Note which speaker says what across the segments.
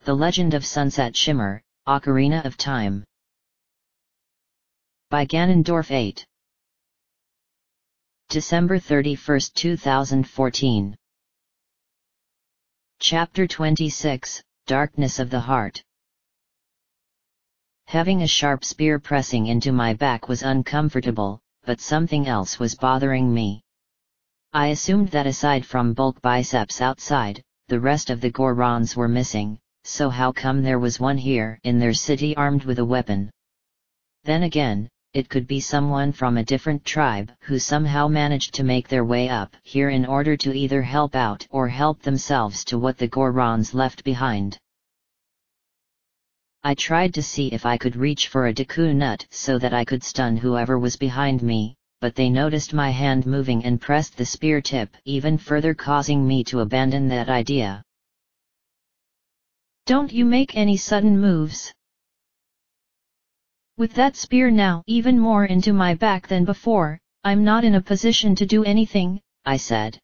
Speaker 1: The Legend of Sunset Shimmer, Ocarina of Time. By Ganondorf 8. December 31, 2014. Chapter 26, Darkness of the Heart. Having a sharp spear pressing into my back was uncomfortable, but something else was bothering me. I assumed that aside from bulk biceps outside, the rest of the Gorons were missing, so how come there was one here in their city armed with a weapon? Then again, it could be someone from a different tribe who somehow managed to make their way up here in order to either help out or help themselves to what the Gorons left behind. I tried to see if I could reach for a Deku nut so that I could stun whoever was behind me, but they noticed my hand moving and pressed the spear tip even further, causing me to abandon that idea.
Speaker 2: Don't you make any sudden moves. With that spear now even more into my back than before, I'm not in a position to do anything,
Speaker 1: I said.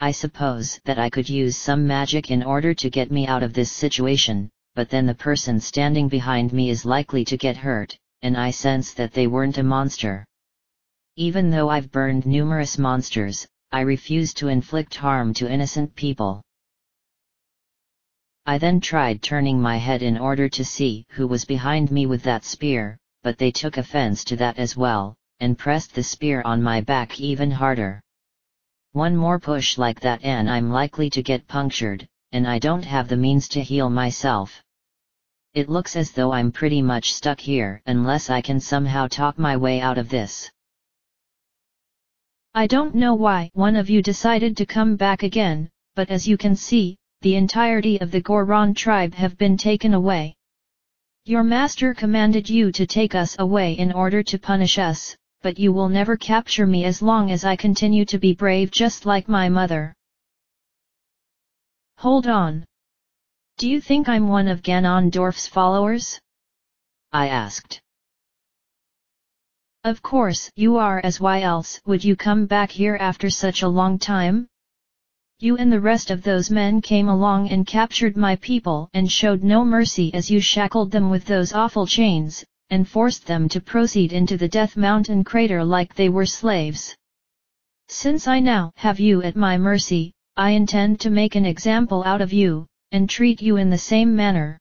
Speaker 1: I suppose that I could use some magic in order to get me out of this situation, but then the person standing behind me is likely to get hurt, and I sense that they weren't a monster. Even though I've burned numerous monsters, I refuse to inflict harm to innocent people. I then tried turning my head in order to see who was behind me with that spear, but they took offense to that as well, and pressed the spear on my back even harder. One more push like that and I'm likely to get punctured, and I don't have the means to heal myself. It looks as though I'm pretty much stuck here unless I can somehow talk my way out of this.
Speaker 2: I don't know why one of you decided to come back again, but as you can see, the entirety of the Goron tribe have been taken away. Your master commanded you to take us away in order to punish us, but you will never capture me as long as I continue to be brave just like my mother. Hold on. Do you think I'm one of Ganondorf's followers?
Speaker 1: I asked.
Speaker 2: Of course you are, as why else would you come back here after such a long time? You and the rest of those men came along and captured my people and showed no mercy as you shackled them with those awful chains, and forced them to proceed into the Death Mountain crater like they were slaves. Since I now have you at my mercy, I intend to make an example out of you, and treat you in the same manner.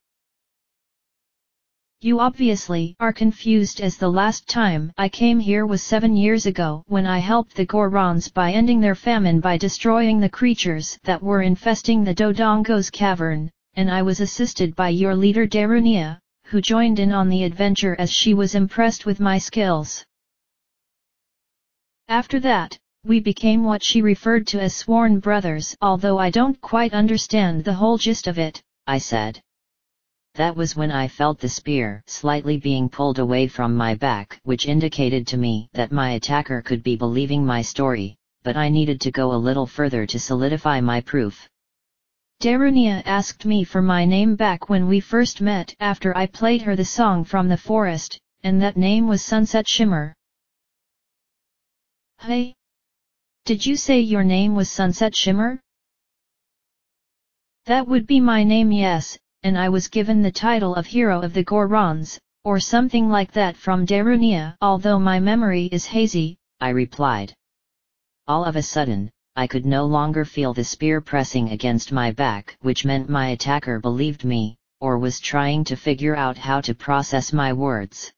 Speaker 2: You obviously are confused, as the last time I came here was 7 years ago when I helped the Gorons by ending their famine by destroying the creatures that were infesting the Dodongo's cavern, and I was assisted by your leader Darunia, who joined in on the adventure as she was impressed with my skills. After that, we became what she referred to as sworn brothers, although I don't quite understand the whole gist of it,
Speaker 1: I said. That was when I felt the spear slightly being pulled away from my back, which indicated to me that my attacker could be believing my story, but I needed to go a little further to solidify my proof.
Speaker 2: Darunia asked me for my name back when we first met after I played her the song from the forest, and that name was Sunset Shimmer. Hey? Did you say your name was Sunset Shimmer? That would be my name, yes, and I was given the title of Hero of the Gorons, or something like that from Darunia, although my memory is hazy,
Speaker 1: I replied. All of a sudden, I could no longer feel the spear pressing against my back, which meant my attacker believed me, or was trying to figure out how to process my words.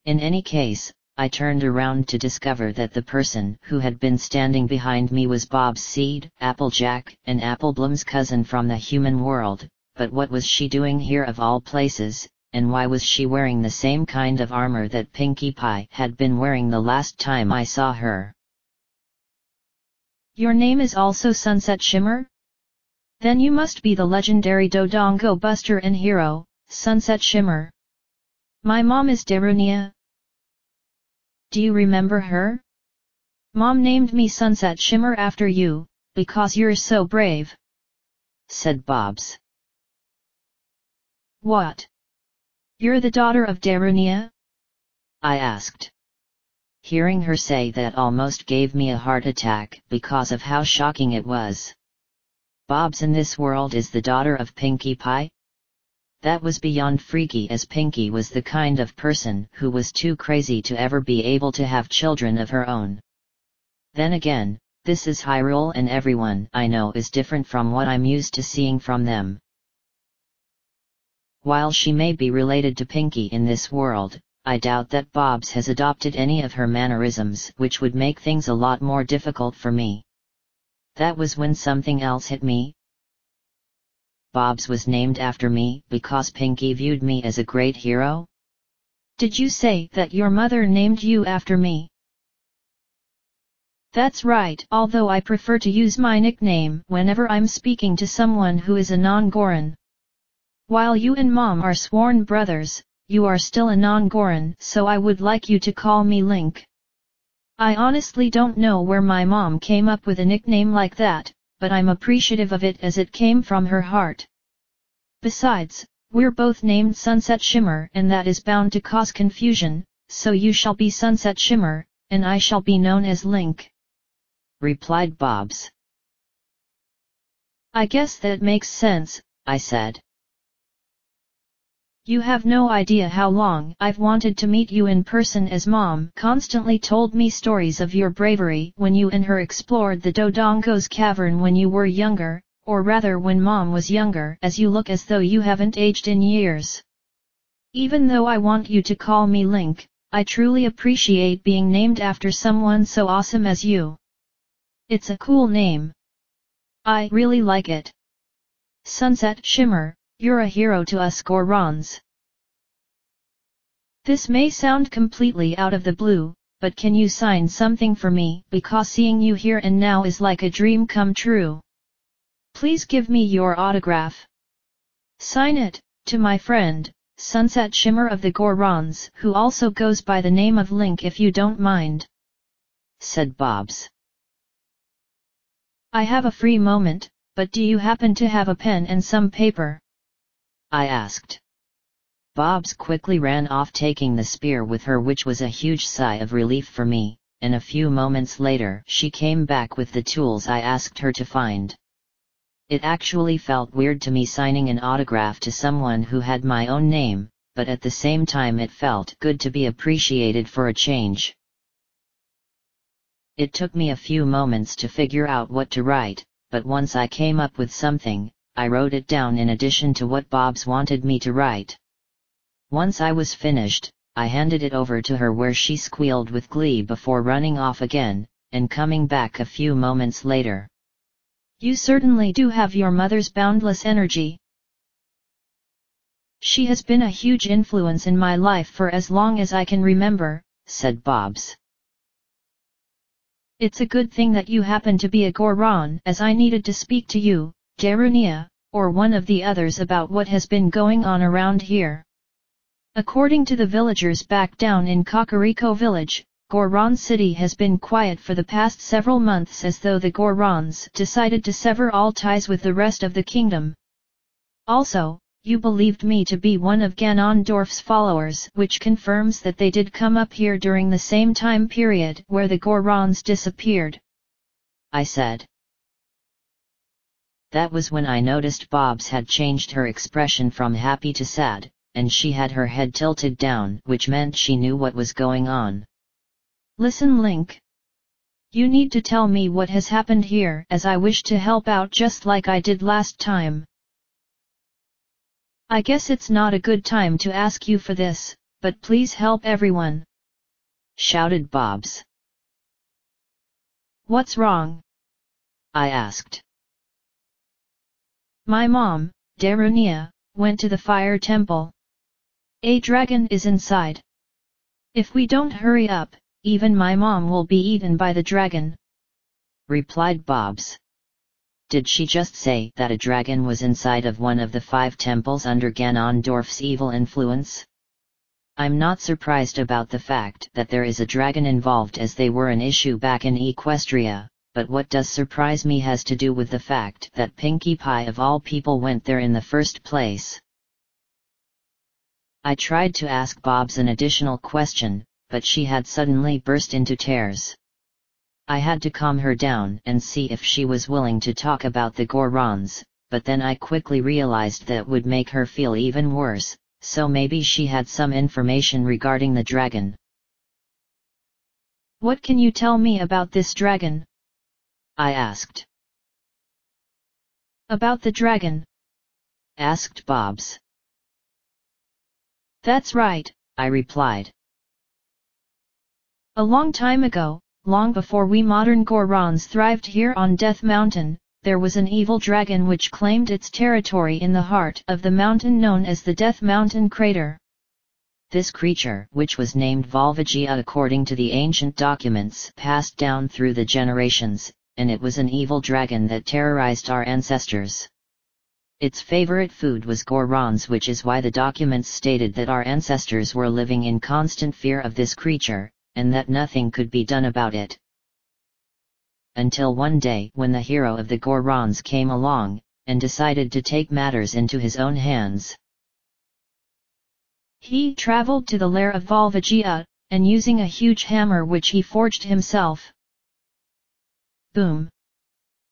Speaker 1: In any case, I turned around to discover that the person who had been standing behind me was Bob's Seed, Applejack, and Applebloom's cousin from the human world, but what was she doing here of all places, and why was she wearing the same kind of armor that Pinkie Pie had been wearing the last time I saw her?
Speaker 2: Your name is also Sunset Shimmer? Then you must be the legendary Dodongo Buster and hero, Sunset Shimmer. My mom is Darunia. Do you remember her? Mom named me Sunset Shimmer after you, because you're so brave,
Speaker 1: said Bobs.
Speaker 2: What? You're the daughter of Darunia?
Speaker 1: I asked. Hearing her say that almost gave me a heart attack because of how shocking it was. Bobs in this world is the daughter of Pinkie Pie? That was beyond freaky, as Pinkie was the kind of person who was too crazy to ever be able to have children of her own. Then again, this is Hyrule and everyone I know is different from what I'm used to seeing from them. While she may be related to Pinkie in this world, I doubt that Bobs has adopted any of her mannerisms, which would make things a lot more difficult for me. That was when something else hit me. Bobs was named after me because Pinkie viewed me as a great hero?
Speaker 2: Did you say that your mother named you after me? That's right, although I prefer to use my nickname whenever I'm speaking to someone who is a non-Goron. While you and Mom are sworn brothers, you are still a non-Goron, so I would like you to call me Link. I honestly don't know where my mom came up with a nickname like that, but I'm appreciative of it as it came from her heart. Besides, we're both named Sunset Shimmer and that is bound to cause confusion, so you shall be Sunset Shimmer, and I shall be known as Link,"
Speaker 1: replied Bobs.
Speaker 2: "I guess that makes sense," I said. "You have no idea how long I've wanted to meet you in person, as Mom constantly told me stories of your bravery when you and her explored the Dodongo's cavern when you were younger, or rather when Mom was younger, as you look as though you haven't aged in years. Even though I want you to call me Link, I truly appreciate being named after someone so awesome as you. It's a cool name. I really like it. Sunset Shimmer, you're a hero to us Gorons." This may sound completely out of the blue, but can you sign something for me, because seeing you here and now is like a dream come true. Please give me your autograph. Sign it, to my friend, Sunset Shimmer of the Gorons, who also goes by the name of Link, if you don't mind,"
Speaker 1: said Bobs.
Speaker 2: "I have a free moment, but do you happen to have a pen and some paper?"
Speaker 1: I asked. Bobs quickly ran off, taking the spear with her, which was a huge sigh of relief for me, and a few moments later she came back with the tools I asked her to find. It actually felt weird to me signing an autograph to someone who had my own name, but at the same time it felt good to be appreciated for a change. It took me a few moments to figure out what to write, but once I came up with something, I wrote it down in addition to what Bobs wanted me to write. Once I was finished, I handed it over to her, where she squealed with glee before running off again, and coming back a few moments later.
Speaker 2: "You certainly do have your mother's boundless energy. She has been a huge influence in my life for as long as I can remember," said Bobs. "It's a good thing that you happen to be a Goron, as I needed to speak to you, Darunia, or one of the others, about what has been going on around here. According to the villagers back down in Kakariko village, Goron City has been quiet for the past several months, as though the Gorons decided to sever all ties with the rest of the kingdom. Also, you believed me to be one of Ganondorf's followers, which confirms that they did come up here during the same time period where the Gorons disappeared," I said.
Speaker 1: That was when I noticed Bobs had changed her expression from happy to sad, and she had her head tilted down, which meant she knew what was going on.
Speaker 2: "Listen, Link. You need to tell me what has happened here, as I wish to help out just like I did last time. I guess it's not a good time to ask you for this, but please help everyone," shouted Bobs. "What's wrong?" I asked. "My mom, Darunia, went to the fire temple. A dragon is inside. If we don't hurry up, even my mom will be eaten by the dragon," replied Bobs. Did she just say that a dragon was inside of one of the 5 temples under Ganondorf's evil influence? I'm not surprised about the fact that there is a dragon involved, as they were an issue back in Equestria, but what does surprise me has to do with the fact that Pinkie Pie of all people went there in the first place. I tried to ask Bobs an additional question, but she had suddenly burst into tears.
Speaker 1: I had to calm her down and see if she was willing to talk about the Gorons, but then I quickly realized that would make her feel even worse, so maybe she had some information regarding the dragon.
Speaker 2: What can you tell me about this dragon?
Speaker 1: I asked.
Speaker 2: About the dragon?
Speaker 1: Asked Bobs.
Speaker 2: That's right, I replied. A long time ago, long before we modern Gorons thrived here on Death Mountain, there was an evil dragon which claimed its territory in the heart of the mountain known as the Death Mountain Crater.
Speaker 1: This creature, which was named Volvagia according to the ancient documents passed down through the generations, and it was an evil dragon that terrorized our ancestors. Its favorite food was Gorons, which is why the documents stated that our ancestors were living in constant fear of this creature, and that nothing could be done about it. Until one day when the hero of the Gorons came along, and decided to take matters into his own hands.
Speaker 2: He traveled to the lair of Volvagia, and using a huge hammer which he forged himself, boom!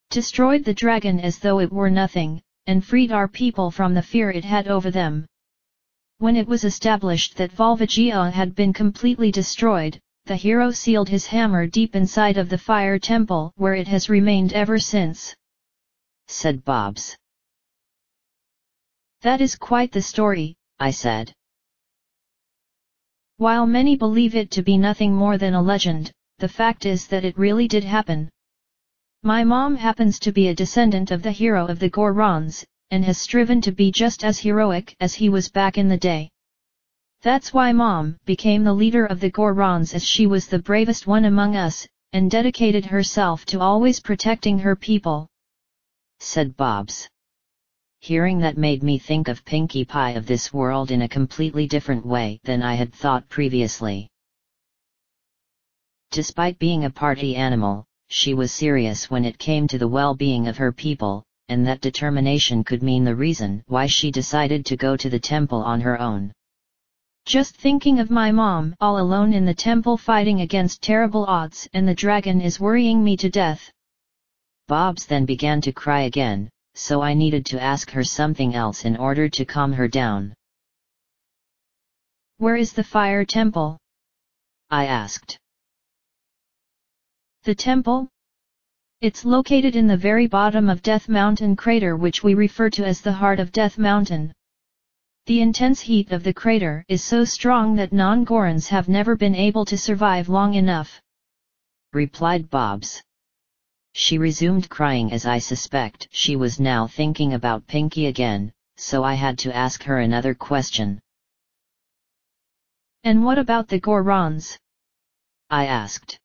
Speaker 2: Destroyed the dragon as though it were nothing, and freed our people from the fear it had over them. When it was established that Volvagia had been completely destroyed, the hero sealed his hammer deep inside of the fire temple where it has remained ever since,
Speaker 1: said Bobs.
Speaker 2: That is quite the story, I said. While many believe it to be nothing more than a legend, the fact is that it really did happen. My mom happens to be a descendant of the hero of the Gorons, and has striven to be just as heroic as he was back in the day. That's why Mom became the leader of the Gorons, as she was the bravest one among us, and dedicated herself to always protecting her people,
Speaker 1: said Bobs. Hearing that made me think of Pinkie Pie of this world in a completely different way than I had thought previously. Despite being a party animal, she was serious when it came to the well-being of her people, and that determination could mean the reason why she decided to go to the temple on her own.
Speaker 2: Just thinking of my mom all alone in the temple fighting against terrible odds, and the dragon is worrying me to death.
Speaker 1: Bobs then began to cry again, so I needed to ask her something else in order to calm her down.
Speaker 2: Where is the fire temple?
Speaker 1: I asked.
Speaker 2: The temple? It's located in the very bottom of Death Mountain Crater, which we refer to as the heart of Death Mountain. The intense heat of the crater is so strong that non-Gorons have never been able to survive long enough,
Speaker 1: replied Bobs. She resumed crying, as I suspect she was now thinking about Pinkie again, so I had to ask her another question.
Speaker 2: And what about the Gorons?
Speaker 1: I asked.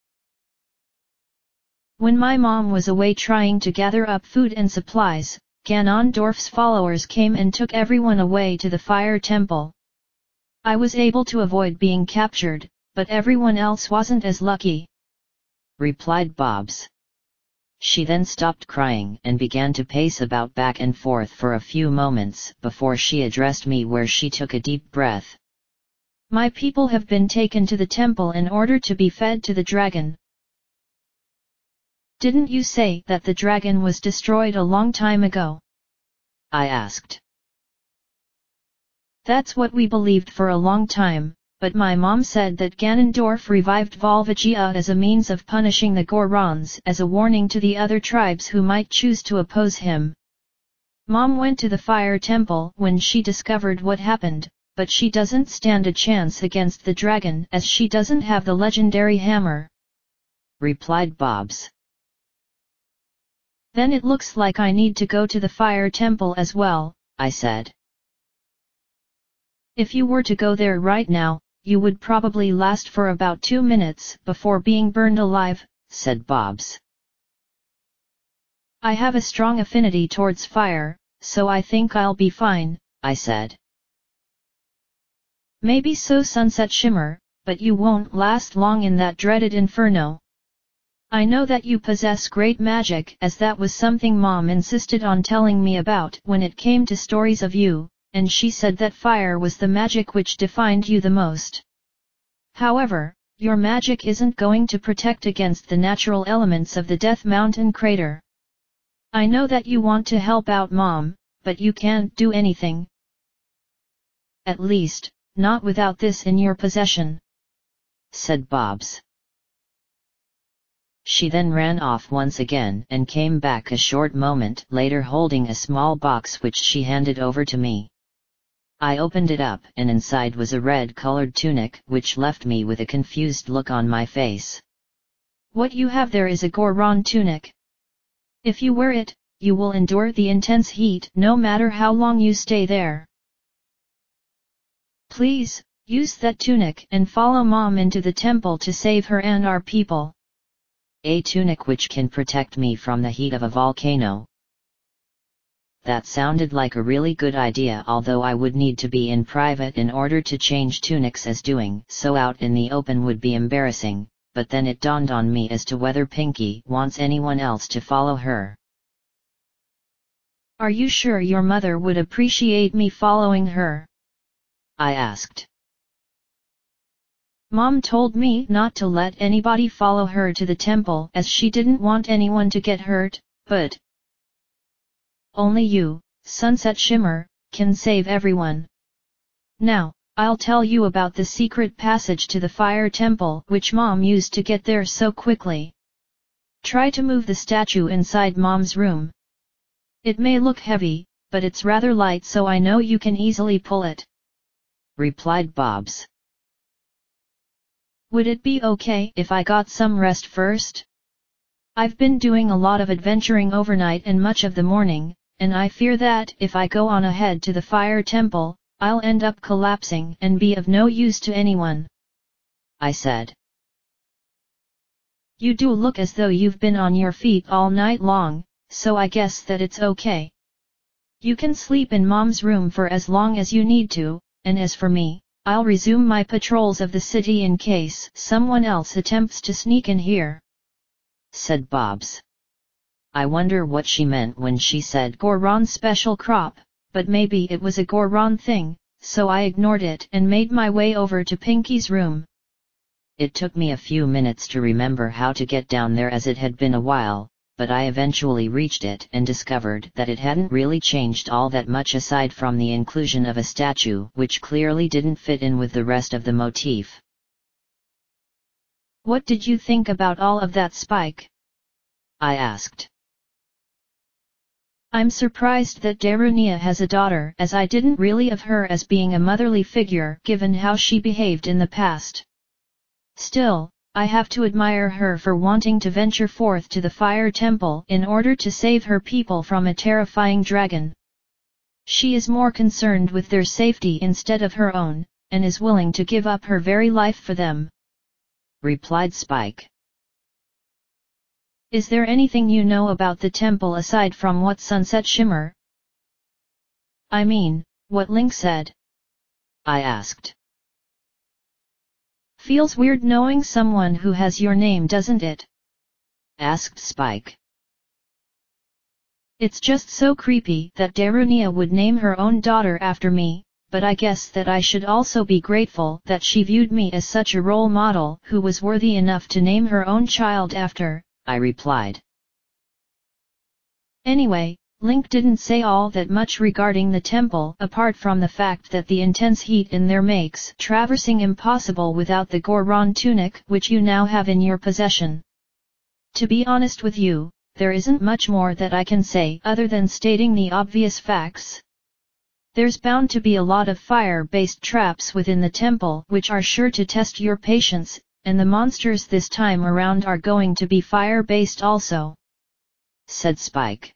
Speaker 2: When my mom was away trying to gather up food and supplies, Ganondorf's followers came and took everyone away to the fire temple. I was able to avoid being captured, but everyone else wasn't as lucky,
Speaker 1: replied Bobs. She then stopped crying and began to pace about back and forth for a few moments before she addressed me, where she took a deep breath.
Speaker 2: My people have been taken to the temple in order to be fed to the dragon. Didn't you say that the dragon was destroyed a long time ago?
Speaker 1: I asked.
Speaker 2: That's what we believed for a long time, but my mom said that Ganondorf revived Volvagia as a means of punishing the Gorons, as a warning to the other tribes who might choose to oppose him. Mom went to the fire temple when she discovered what happened, but she doesn't stand a chance against the dragon, as she doesn't have the legendary hammer,
Speaker 1: replied Bobs.
Speaker 2: Then it looks like I need to go to the fire temple as well, I said. If you were to go there right now, you would probably last for about 2 minutes before being burned alive,
Speaker 1: said Bobs.
Speaker 2: I have a strong affinity towards fire, so I think I'll be fine, I said. Maybe so, Sunset Shimmer, but you won't last long in that dreaded inferno. I know that you possess great magic, as that was something Mom insisted on telling me about when it came to stories of you, and she said that fire was the magic which defined you the most. However, your magic isn't going to protect against the natural elements of the Death Mountain crater. I know that you want to help out Mom, but you can't do anything. At least, not without this in your possession," said Bobs. She then ran off once again and came back a short moment later holding a small box which she handed over to me. I opened it up and inside was a red-colored tunic which left me with a confused look on my face. "What you have there is a Goron tunic. If you wear it, you will endure the intense heat no matter how long you stay there. Please, use that tunic and follow Mom into the temple to save her and our people."
Speaker 1: A tunic which can protect me from the heat of a volcano. That sounded like a really good idea, although I would need to be in private in order to change tunics, as doing so out in the open would be embarrassing, but then it dawned on me as to whether Pinky wants anyone else to follow her.
Speaker 2: "Are you sure your mother would appreciate me following her?"
Speaker 1: I asked.
Speaker 2: "Mom told me not to let anybody follow her to the temple as she didn't want anyone to get hurt, but only you, Sunset Shimmer, can save everyone. Now, I'll tell you about the secret passage to the fire temple which Mom used to get there so quickly. Try to move the statue inside Mom's room. It may look heavy, but it's rather light, so I know you can easily pull it,"
Speaker 1: replied Bobs.
Speaker 2: "Would it be okay if I got some rest first? I've been doing a lot of adventuring overnight and much of the morning, and I fear that if I go on ahead to the fire temple, I'll end up collapsing and be of no use to anyone,"
Speaker 1: I said.
Speaker 2: "You do look as though you've been on your feet all night long, so I guess that it's okay. You can sleep in Mom's room for as long as you need to, and as for me, I'll resume my patrols of the city in case someone else attempts to sneak in here,"
Speaker 1: said Bobs. I wonder what she meant when she said
Speaker 2: Goron special crop, but maybe it was a Goron thing, so I ignored it and made my way over to Pinky's room.
Speaker 1: It took me a few minutes to remember how to get down there as it had been a while, but I eventually reached it and discovered that it hadn't really changed all that much aside from the inclusion of a statue which clearly didn't fit in with the rest of the motif.
Speaker 2: "What did you think about all of that, Spike?"
Speaker 1: I asked.
Speaker 2: "I'm surprised that Darunia has a daughter, as I didn't really of her as being a motherly figure given how she behaved in the past. Still, I have to admire her for wanting to venture forth to the fire temple in order to save her people from a terrifying dragon. She is more concerned with their safety instead of her own, and is willing to give up her very life for them,"
Speaker 1: replied Spike.
Speaker 2: "Is there anything you know about the temple aside from what Sunset Shimmer? I mean, what Link said?"
Speaker 1: I asked.
Speaker 2: "Feels weird knowing someone who has your name, doesn't it?"
Speaker 1: asked Spike.
Speaker 2: "It's just so creepy that Darunia would name her own daughter after me, but I guess that I should also be grateful that she viewed me as such a role model who was worthy enough to name her own child after,"
Speaker 1: I replied.
Speaker 2: "Anyway, Link didn't say all that much regarding the temple apart from the fact that the intense heat in there makes traversing impossible without the Goron tunic which you now have in your possession. To be honest with you, there isn't much more that I can say other than stating the obvious facts. There's bound to be a lot of fire-based traps within the temple which are sure to test your patience, and the monsters this time around are going to be fire-based also,"
Speaker 1: said Spike.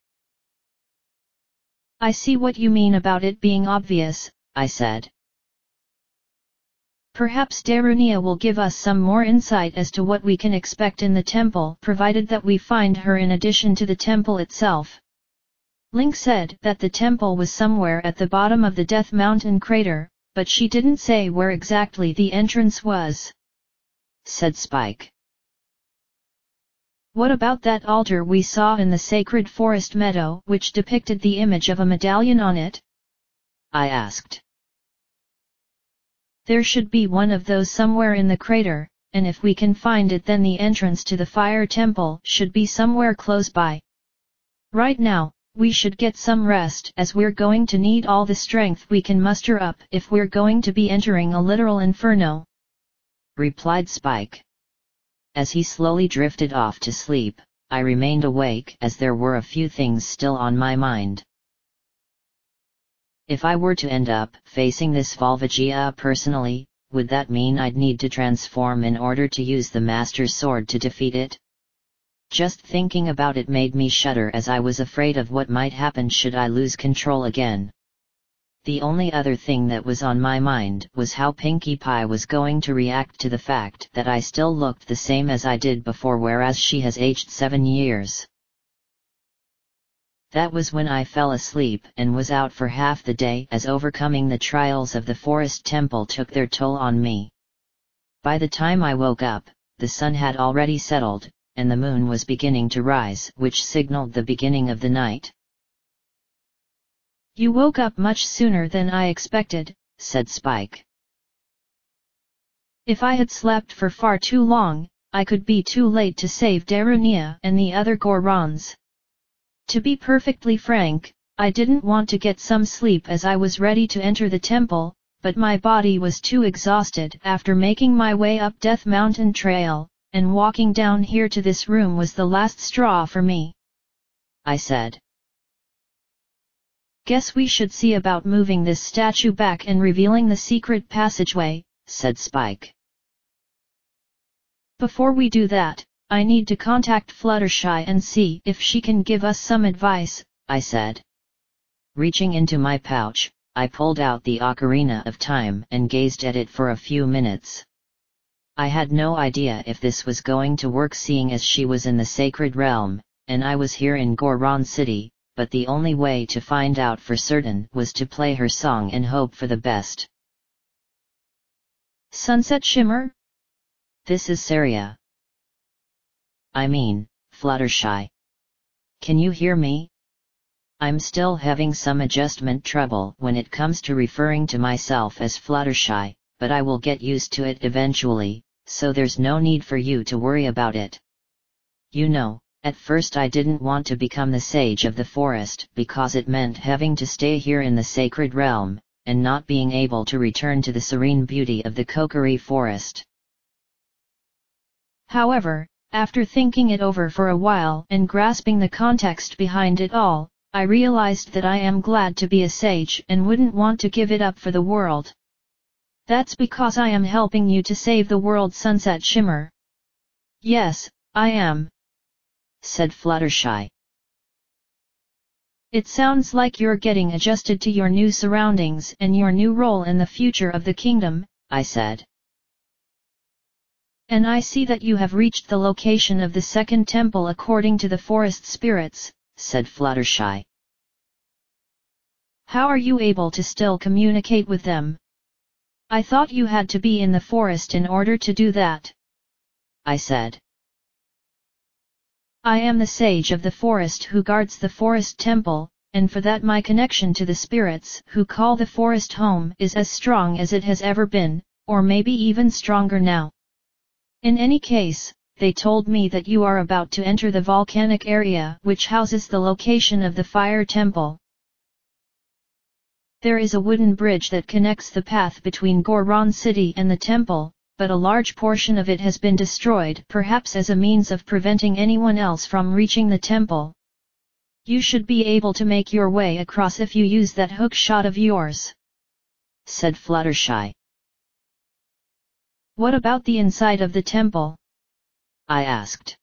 Speaker 2: "I see what you mean about it being obvious," I said. "Perhaps Darunia will give us some more insight as to what we can expect in the temple, provided that we find her in addition to the temple itself. Link said that the temple was somewhere at the bottom of the Death Mountain crater, but she didn't say where exactly the entrance was," said Spike. "What about that altar we saw in the sacred forest meadow which depicted the image of a medallion on it?" I asked. "There should be one of those somewhere in the crater, and if we can find it then the entrance to the fire temple should be somewhere close by. Right now, we should get some rest as we're going to need all the strength we can muster up if we're going to be entering a literal inferno,"
Speaker 1: replied Spike. As he slowly drifted off to sleep, I remained awake as there were a few things still on my mind. If I were to end up facing this Volvagia personally, would that mean I'd need to transform in order to use the Master's Sword to defeat it? Just thinking about it made me shudder as I was afraid of what might happen should I lose control again. The only other thing that was on my mind was how Pinkie Pie was going to react to the fact that I still looked the same as I did before, whereas she has aged 7 years. That was when I fell asleep and was out for half the day as overcoming the trials of the forest temple took their toll on me. By the time I woke up, the sun had already settled, and the moon was beginning to rise, which signaled the beginning of the night.
Speaker 2: "You woke up much sooner than I expected,"
Speaker 1: said Spike.
Speaker 2: "If I had slept for far too long, I could be too late to save Darunia and the other Gorons. To be perfectly frank, I didn't want to get some sleep as I was ready to enter the temple, but my body was too exhausted after making my way up Death Mountain Trail, and walking down here to this room was the last straw for me,"
Speaker 1: I said.
Speaker 2: "Guess we should see about moving this statue back and revealing the secret passageway,"
Speaker 1: said Spike.
Speaker 2: "Before we do that, I need to contact Fluttershy and see if she can give us some advice,"
Speaker 1: I said. Reaching into my pouch, I pulled out the Ocarina of Time and gazed at it for a few minutes. I had no idea if this was going to work, seeing as she was in the Sacred Realm, and I was here in Goron City, but the only way to find out for certain was to play her song and hope for the best.
Speaker 2: "Sunset Shimmer?
Speaker 1: This is Saria. I mean, Fluttershy. Can you hear me? I'm still having some adjustment trouble when it comes to referring to myself as Fluttershy, but I will get used to it eventually, so there's no need for you to worry about it. You know, at first I didn't want to become the Sage of the Forest because it meant having to stay here in the Sacred Realm, and not being able to return to the serene beauty of the Kokiri Forest.
Speaker 2: However, after thinking it over for a while and grasping the context behind it all, I realized that I am glad to be a sage and wouldn't want to give it up for the world. That's because I am helping you to save the world, Sunset Shimmer." "Yes, I am,"
Speaker 1: said Fluttershy.
Speaker 2: "It sounds like you're getting adjusted to your new surroundings and your new role in the future of the kingdom,"
Speaker 1: I said.
Speaker 2: "And I see that you have reached the location of the second temple according to the forest spirits,"
Speaker 1: said Fluttershy.
Speaker 2: "How are you able to still communicate with them? I thought you had to be in the forest in order to do that,"
Speaker 1: I said.
Speaker 2: "I am the sage of the forest who guards the forest temple, and for that my connection to the spirits who call the forest home is as strong as it has ever been, or maybe even stronger now. In any case, they told me that you are about to enter the volcanic area which houses the location of the fire temple. There is a wooden bridge that connects the path between Goron City and the temple, but a large portion of it has been destroyed, perhaps as a means of preventing anyone else from reaching the temple. You should be able to make your way across if you use that hook shot of yours,"
Speaker 1: said Fluttershy.
Speaker 2: "What about the inside of the temple?"
Speaker 1: I asked.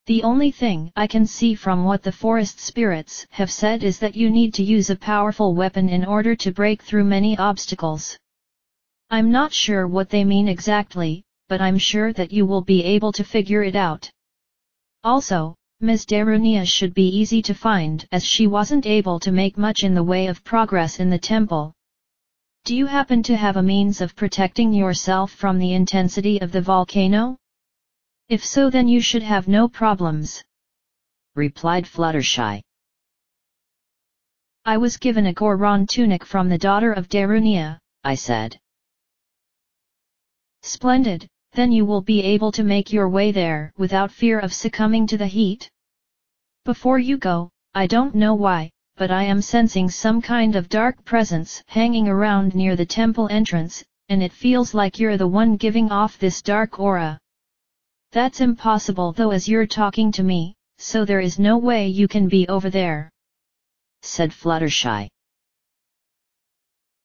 Speaker 2: "The only thing I can see from what the forest spirits have said is that you need to use a powerful weapon in order to break through many obstacles. I'm not sure what they mean exactly, but I'm sure that you will be able to figure it out. Also, Ms. Darunia should be easy to find as she wasn't able to make much in the way of progress in the temple. Do you happen to have a means of protecting yourself from the intensity of the volcano? If so, then you should have no problems,"
Speaker 1: replied Fluttershy.
Speaker 2: "I was given a Goron tunic from the daughter of Darunia," I said. Splendid, then you will be able to make your way there without fear of succumbing to the heat. Before you go, I don't know why, but I am sensing some kind of dark presence hanging around near the temple entrance, and it feels like you're the one giving off this dark aura. That's impossible though, as you're talking to me, so there is no way you can be over there," said Fluttershy.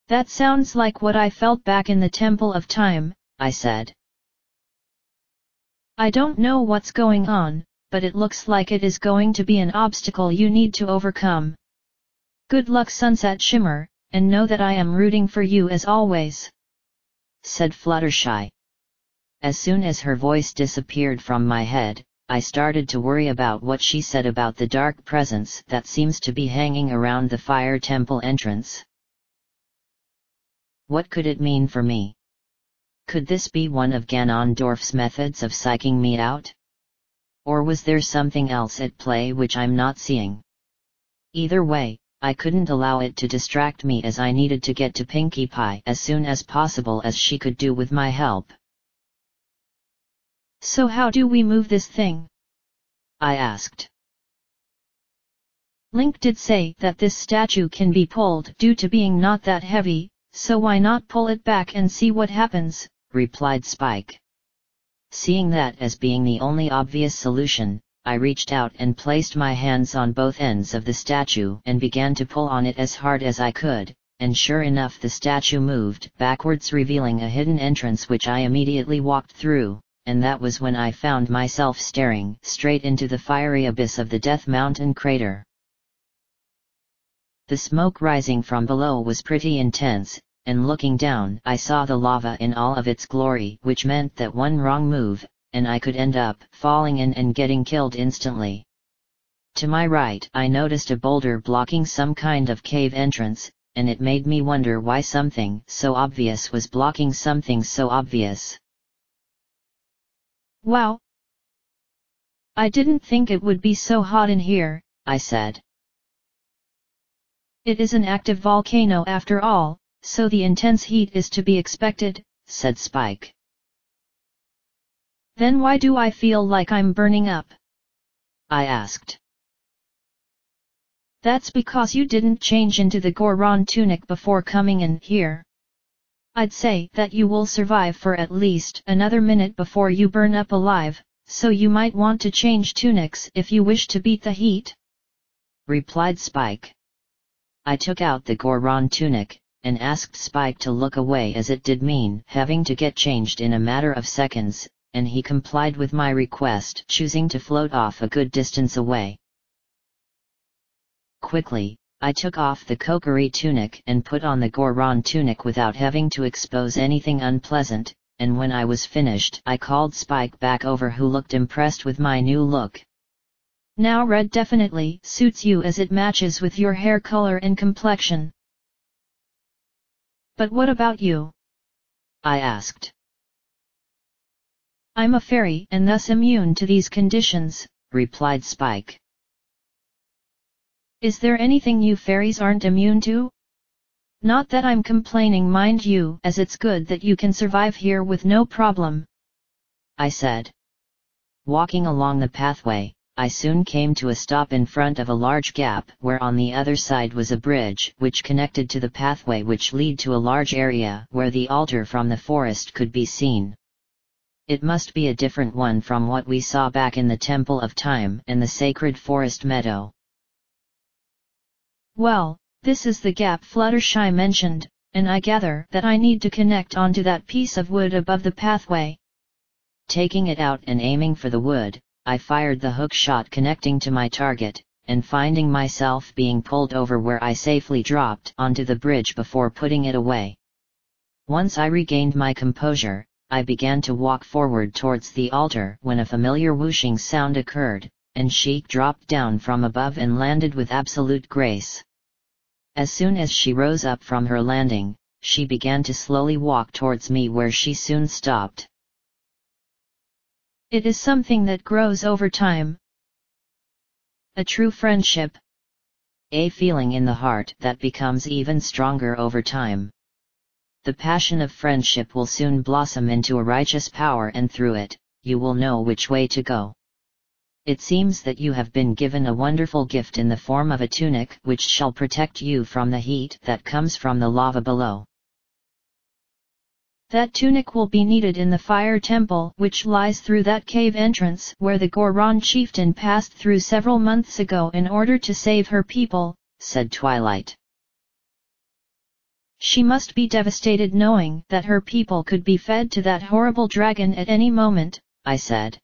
Speaker 2: "That sounds like what I felt back in the Temple of Time," I said. "I don't know what's going on, but it looks like it is going to be an obstacle you need to overcome. Good luck, Sunset Shimmer, and know that I am rooting for you as always," said Fluttershy. As soon as her voice disappeared from my head, I started to worry about what she said about the dark presence that seems to be hanging around the fire temple entrance. What could it mean for me? Could this be one of Ganondorf's methods of psyching me out? Or was there something else at play which I'm not seeing? Either way, I couldn't allow it to distract me, as I needed to get to Pinkie Pie as soon as possible, as she could do with my help. "So how do we move this thing?" I asked. "Link did say that this statue can be pulled due to being not that heavy, so why not pull it back and see what happens," replied Spike. Seeing that as being the only obvious solution, I reached out and placed my hands on both ends of the statue and began to pull on it as hard as I could, and sure enough the statue moved backwards, revealing a hidden entrance which I immediately walked through, and that was when I found myself staring straight into the fiery abyss of the Death Mountain crater. The smoke rising from below was pretty intense, and looking down I saw the lava in all of its glory, which meant that one wrong move, and I could end up falling in and getting killed instantly. To my right I noticed a boulder blocking some kind of cave entrance, and it made me wonder why something so obvious was blocking something so obvious. "Wow! I didn't think it would be so hot in here," I said. "It is an active volcano after all, so the intense heat is to be expected," said Spike. "Then why do I feel like I'm burning up?" I asked. "That's because you didn't change into the Goron tunic before coming in here. I'd say that you will survive for at least another minute before you burn up alive, so you might want to change tunics if you wish to beat the heat," replied Spike. I took out the Goron tunic, and asked Spike to look away, as it did mean having to get changed in a matter of seconds, and he complied with my request, choosing to float off a good distance away. Quickly, I took off the Kokiri tunic and put on the Goron tunic without having to expose anything unpleasant, and when I was finished I called Spike back over, who looked impressed with my new look. "Now red definitely suits you, as it matches with your hair color and complexion. But what about you?" I asked. "I'm a fairy and thus immune to these conditions," replied Spike. "Is there anything you fairies aren't immune to? Not that I'm complaining, mind you, as it's good that you can survive here with no problem," I said. Walking along the pathway, I soon came to a stop in front of a large gap, where on the other side was a bridge which connected to the pathway, which led to a large area where the altar from the forest could be seen. It must be a different one from what we saw back in the Temple of Time and the Sacred Forest Meadow. "Well, this is the gap Fluttershy mentioned, and I gather that I need to connect onto that piece of wood above the pathway." Taking it out and aiming for the wood, I fired the hook shot connecting to my target, and finding myself being pulled over, where I safely dropped onto the bridge before putting it away. Once I regained my composure, I began to walk forward towards the altar when a familiar whooshing sound occurred, and Sheik dropped down from above and landed with absolute grace. As soon as she rose up from her landing, she began to slowly walk towards me, where she soon stopped. "It is something that grows over time. A true friendship. A feeling in the heart that becomes even stronger over time.
Speaker 1: the passion of friendship will soon blossom into a righteous power, and through it, you will know which way to go. It seems that you have been given a wonderful gift in the form of a tunic which shall protect you from the heat that comes from the lava below.
Speaker 2: That tunic will be needed in the fire temple which lies through that cave entrance where the Goron chieftain passed through several months ago in order to save her people,
Speaker 1: said Twilight.
Speaker 2: She must be devastated knowing that her people could be fed to that horrible dragon at any moment,
Speaker 1: I said.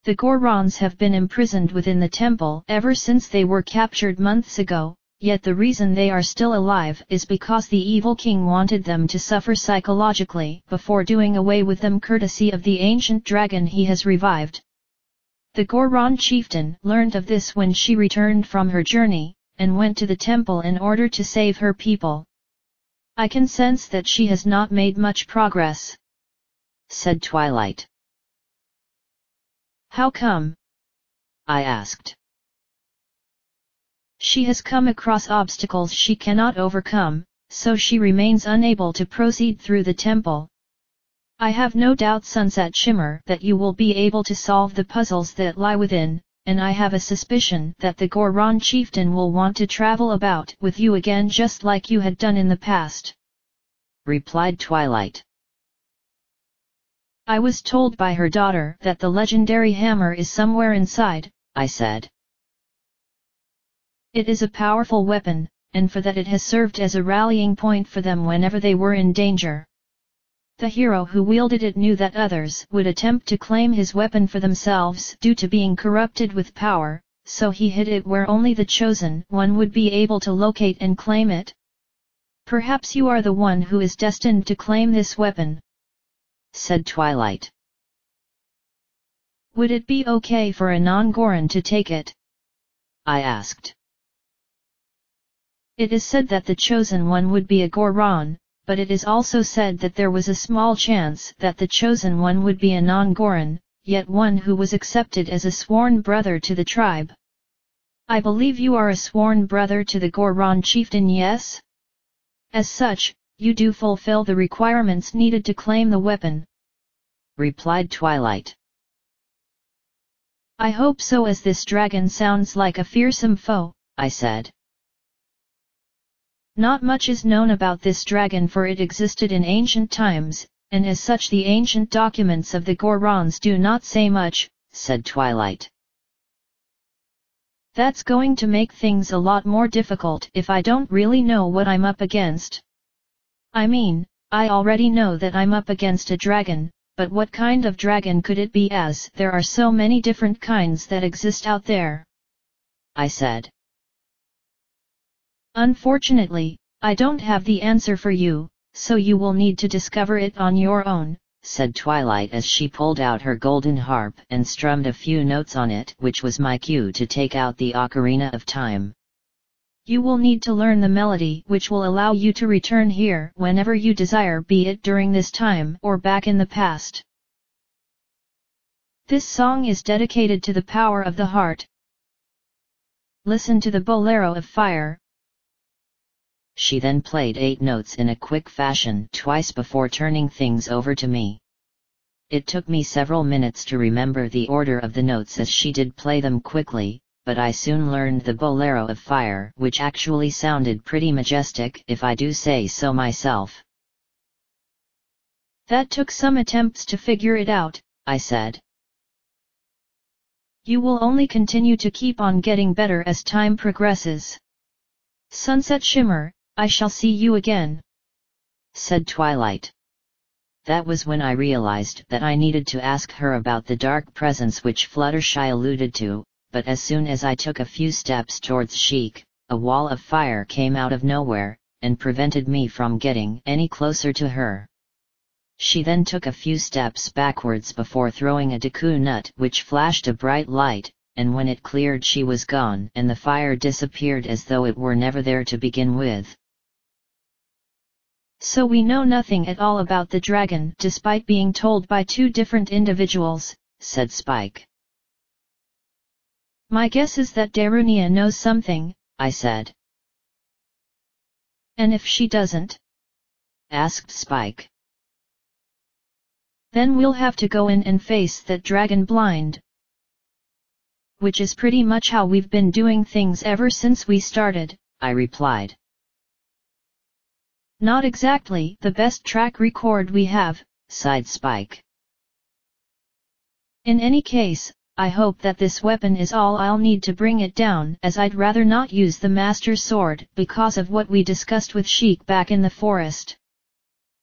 Speaker 2: The Gorons have been imprisoned within the temple ever since they were captured months ago, yet the reason they are still alive is because the evil king wanted them to suffer psychologically before doing away with them courtesy of the ancient dragon he has revived. The Goron chieftain learned of this when she returned from her journey, and went to the temple in order to save her people. I can sense that she has not made much progress,
Speaker 1: said Twilight.
Speaker 2: How come?
Speaker 1: I asked.
Speaker 2: She has come across obstacles she cannot overcome, so she remains unable to proceed through the temple. I have no doubt, Sunset Shimmer, that you will be able to solve the puzzles that lie within, and I have a suspicion that the Goron chieftain will want to travel about with you again just like you had done in the past,
Speaker 1: replied Twilight.
Speaker 2: I was told by her daughter that the legendary hammer is somewhere inside,
Speaker 1: I said.
Speaker 2: It is a powerful weapon, and for that it has served as a rallying point for them whenever they were in danger. The hero who wielded it knew that others would attempt to claim his weapon for themselves due to being corrupted with power, so he hid it where only the chosen one would be able to locate and claim it. Perhaps you are the one who is destined to claim this weapon,
Speaker 1: said Twilight.
Speaker 2: Would it be okay for a non-Goron to take it?
Speaker 1: I asked.
Speaker 2: It is said that the chosen one would be a Goron, but it is also said that there was a small chance that the chosen one would be a non-Goron, yet one who was accepted as a sworn brother to the tribe. I believe you are a sworn brother to the Goron chieftain, yes? As such, you do fulfill the requirements needed to claim the weapon,
Speaker 1: replied Twilight.
Speaker 2: I hope so, as this dragon sounds like a fearsome foe,
Speaker 1: I said.
Speaker 2: Not much is known about this dragon, for it existed in ancient times, and as such the ancient documents of the Gorons do not say much,
Speaker 1: said Twilight.
Speaker 2: That's going to make things a lot more difficult if I don't really know what I'm up against. I mean, I already know that I'm up against a dragon, but what kind of dragon could it be, as there are so many different kinds that exist out there?
Speaker 1: I said.
Speaker 2: Unfortunately, I don't have the answer for you, so you will need to discover it on your own,
Speaker 1: said Twilight as she pulled out her golden harp and strummed a few notes on it, which was my cue to take out the Ocarina of Time.
Speaker 2: You will need to learn the melody which will allow you to return here whenever you desire, be it during this time or back in the past. This song is dedicated to the power of the heart. Listen to the Bolero of Fire.
Speaker 1: She then played 8 notes in a quick fashion twice before turning things over to me. It took me several minutes to remember the order of the notes as she did play them quickly, but I soon learned the Bolero of Fire, which actually sounded pretty majestic if I do say so myself.
Speaker 2: That took some attempts to figure it out,
Speaker 1: I said.
Speaker 2: You will only continue to keep on getting better as time progresses. Sunset Shimmer, I shall see you again,
Speaker 1: said Twilight. That was when I realized that I needed to ask her about the dark presence which Fluttershy alluded to, but as soon as I took a few steps towards Sheik, a wall of fire came out of nowhere, and prevented me from getting any closer to her. She then took a few steps backwards before throwing a Deku nut which flashed a bright light, and when it cleared she was gone and the fire disappeared as though it were never there to begin with.
Speaker 2: So we know nothing at all about the dragon despite being told by 2 different individuals,
Speaker 1: said Spike.
Speaker 2: My guess is that Darunia knows something,
Speaker 1: I said.
Speaker 2: And if she doesn't,
Speaker 1: asked Spike.
Speaker 2: Then we'll have to go in and face that dragon blind. Which is pretty much how we've been doing things ever since we started,
Speaker 1: I replied.
Speaker 2: Not exactly the best track record we have,
Speaker 1: sighed Spike.
Speaker 2: In any case, I hope that this weapon is all I'll need to bring it down, as I'd rather not use the Master Sword because of what we discussed with Sheik back in the forest.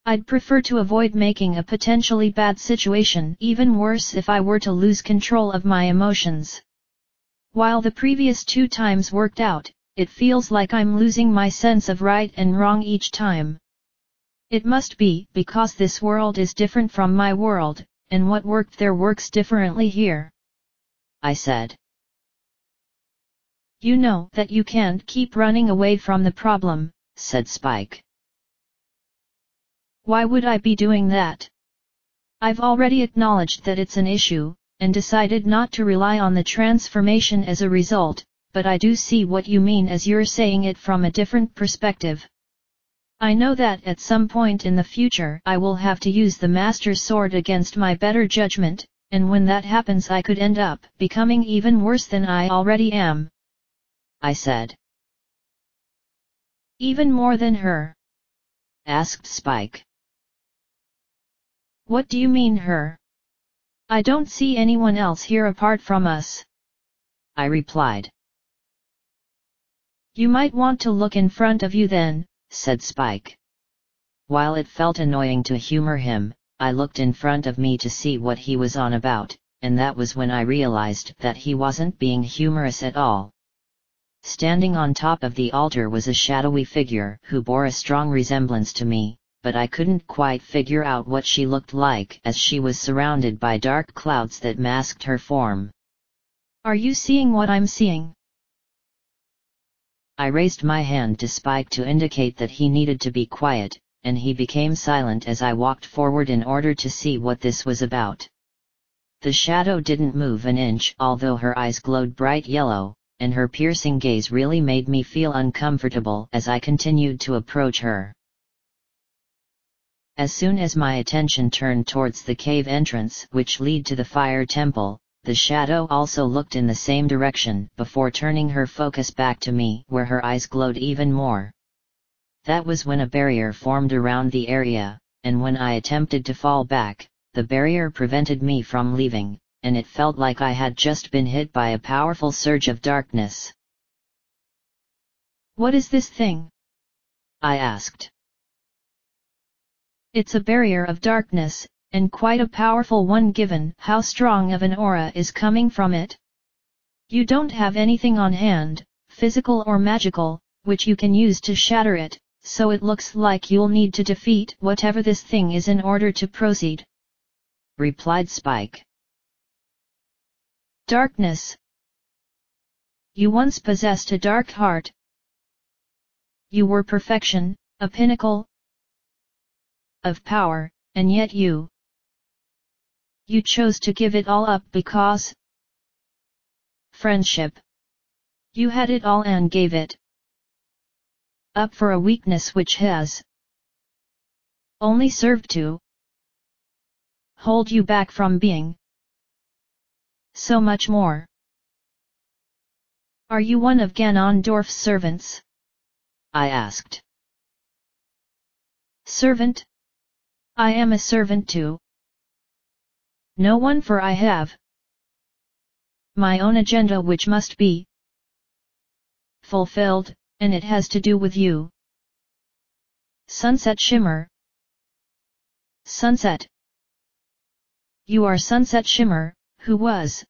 Speaker 2: I'd prefer to avoid making a potentially bad situation even worse if I were to lose control of my emotions. While the previous 2 times worked out, it feels like I'm losing my sense of right and wrong each time. It must be because this world is different from my world, and what worked there works differently here,
Speaker 1: I said.
Speaker 2: You know that you can't keep running away from the problem,
Speaker 1: said Spike.
Speaker 2: Why would I be doing that? I've already acknowledged that it's an issue, and decided not to rely on the transformation as a result, but I do see what you mean as you're saying it from a different perspective. I know that at some point in the future I will have to use the Master Sword against my better judgment, and when that happens I could end up becoming even worse than I already am,
Speaker 1: I said.
Speaker 2: Even more than her?
Speaker 1: Asked Spike.
Speaker 2: What do you mean her? I don't see anyone else here apart from us,
Speaker 1: I replied.
Speaker 2: You might want to look in front of you then,
Speaker 1: said Spike. While it felt annoying to humor him, I looked in front of me to see what he was on about, and that was when I realized that he wasn't being humorous at all. Standing on top of the altar was a shadowy figure who bore a strong resemblance to me, but I couldn't quite figure out what she looked like as she was surrounded by dark clouds that masked her form.
Speaker 2: Are you seeing what I'm seeing?
Speaker 1: I raised my hand to Spike to indicate that he needed to be quiet, and he became silent as I walked forward in order to see what this was about. The shadow didn't move an inch, although her eyes glowed bright yellow, and her piercing gaze really made me feel uncomfortable as I continued to approach her. As soon as my attention turned towards the cave entrance which lead to the fire temple, the shadow also looked in the same direction before turning her focus back to me where her eyes glowed even more. That was when a barrier formed around the area, and when I attempted to fall back, the barrier prevented me from leaving, and it felt like I had just been hit by a powerful surge of darkness.
Speaker 2: What is this thing?
Speaker 1: I asked.
Speaker 2: It's a barrier of darkness, and quite a powerful one given how strong of an aura is coming from it. You don't have anything on hand, physical or magical, which you can use to shatter it, so it looks like you'll need to defeat whatever this thing is in order to proceed,
Speaker 1: replied Spike.
Speaker 2: Darkness. You once possessed a dark heart. You were perfection, a pinnacle of power, and yet you chose to give it all up because friendship. You had it all and gave it up for a weakness which has only served to hold you back from being so much more. Are you one of Ganondorf's servants?
Speaker 1: I asked.
Speaker 2: Servant? I am a servant too. No one, for I have my own agenda which must be fulfilled, and it has to do with you. Sunset Shimmer. Sunset. You are Sunset Shimmer, who was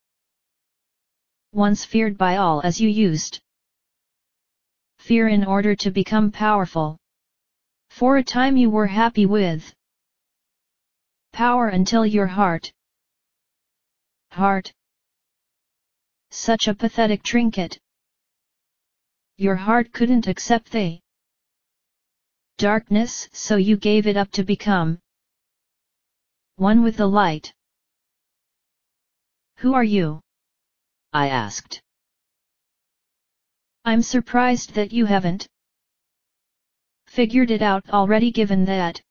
Speaker 2: once feared by all as you used fear in order to become powerful. For a time you were happy with power until your heart. Such a pathetic trinket. Your heart couldn't accept the darkness, so you gave it up to become one with the light. Who are you?
Speaker 1: I asked.
Speaker 2: I'm surprised that you haven't figured it out already, given that